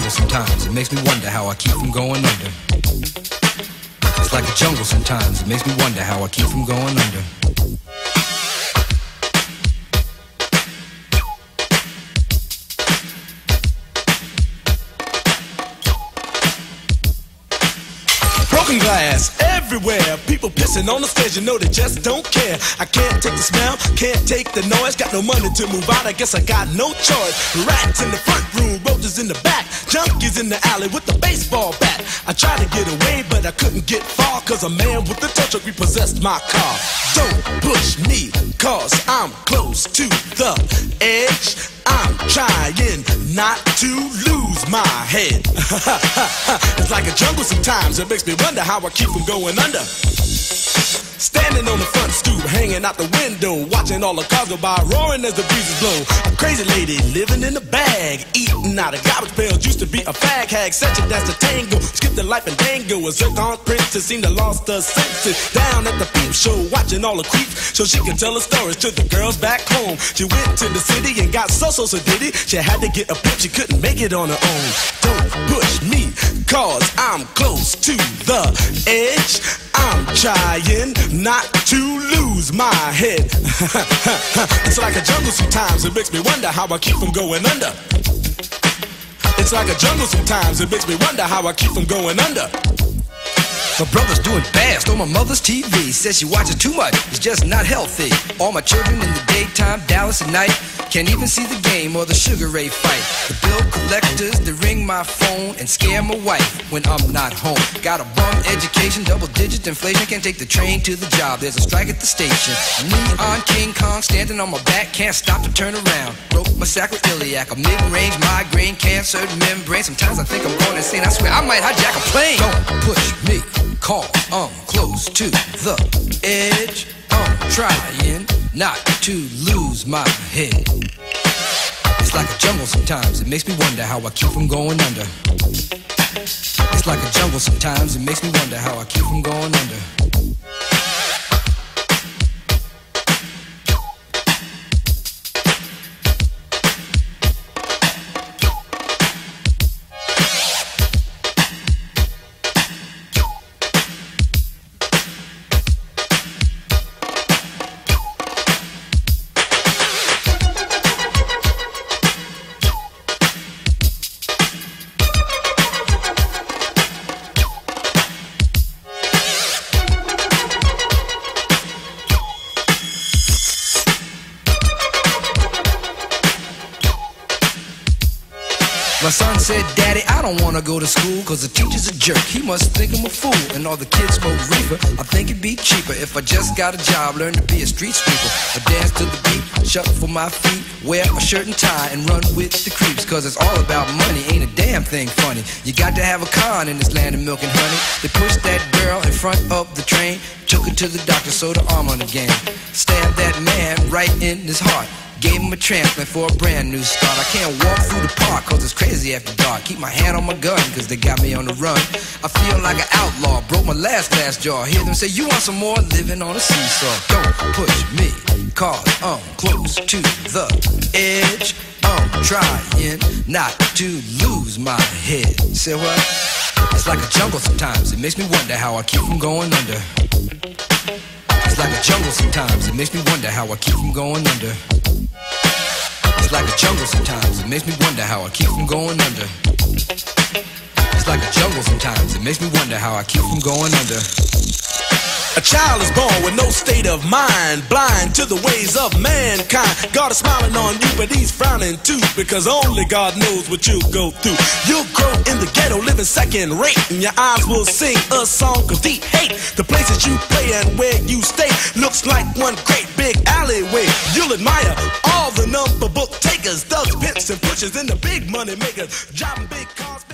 jungle sometimes, it makes me wonder how I keep from going under. It's like a jungle sometimes, it makes me wonder how I keep from going under. Broken glass everywhere, people pissing on the stage, you know they just don't care. I can't take the smell, can't take the noise, got no money to move out, I guess I got no choice. Rats in the front room, roaches in the back, junkies in the alley with the baseball bat. I tried to get away, but I couldn't get far, cause a man with a tow truck repossessed my car. Don't push me, cause I'm close to the edge. I'm trying not to lose my head. It's like a jungle sometimes, it makes me wonder how I keep from going under. Standing on the front stoop, hanging out the window, watching all the cars go by, roaring as the breezes blow. A crazy lady living in a bag, eating out of garbage pails, used to be a fag hag, such a dance to tango, skipped the life and dango. A zircon princess seemed to lost her senses, down at the peep show, watching all the creeps, so she could tell her stories to the girls back home. She went to the city and got so did it, she had to get a pimp, she couldn't make it on her own. Don't push me, cause I'm close to the edge. I'm trying not to lose my head. It's like a jungle sometimes, it makes me wonder how I keep from going under. It's like a jungle sometimes, it makes me wonder how I keep from going under. My brother's doing fast on my mother's TV. Says she watches too much, it's just not healthy. All my children in the daytime, Dallas at night. Can't even see the game or the Sugar Ray fight. The bill collectors, they ring my phone and scare my wife when I'm not home. Got a bum education, double-digit inflation. Can't take the train to the job, there's a strike at the station. Neon King Kong standing on my back, can't stop to turn around. Broke my sacroiliac, a mid-range migraine, cancer membrane. Sometimes I think I'm going insane, I swear I might hijack a plane. Don't push me, cause I'm close to the edge. I'm trying not to lose my head. It's like a jungle sometimes, it makes me wonder how I keep from going under. It's like a jungle sometimes, it makes me wonder how I keep from going under. My son said, Daddy, I don't wanna go to school, cause the teacher's a jerk, he must think I'm a fool. And all the kids smoke reefer, I think it'd be cheaper if I just got a job, learn to be a street sweeper. I dance to the beat, shuffle my feet, wear a shirt and tie, and run with the creeps. Cause it's all about money, ain't a damn thing funny. You got to have a con in this land of milk and honey. They pushed that girl in front of the train, took her to the doctor, sewed her arm on again. Stabbed that man right in his heart, gave him a transplant for a brand new start. I can't walk through the park cause it's crazy after dark. Keep my hand on my gun cause they got me on the run. I feel like an outlaw, broke my last glass jaw. Hear them say, you want some more, living on a seesaw. Don't push me, cause I'm close to the edge. I'm trying not to lose my head. Say what? It's like a jungle sometimes, it makes me wonder how I keep from going under. It's like a jungle sometimes, it makes me wonder how I keep from going under. It's like a jungle sometimes, it makes me wonder how I keep from going under. It's like a jungle sometimes, it makes me wonder how I keep from going under. A child is born with no state of mind, blind to the ways of mankind. God is smiling on you, but he's frowning too, because only God knows what you'll go through. You'll grow in the ghetto, living second rate, and your eyes will sing a song of deep hate. The places you play and where you stay looks like one great big alleyway. You'll admire all the number book takers, thugs, pimps, and pushers, and the big money makers, driving big cars.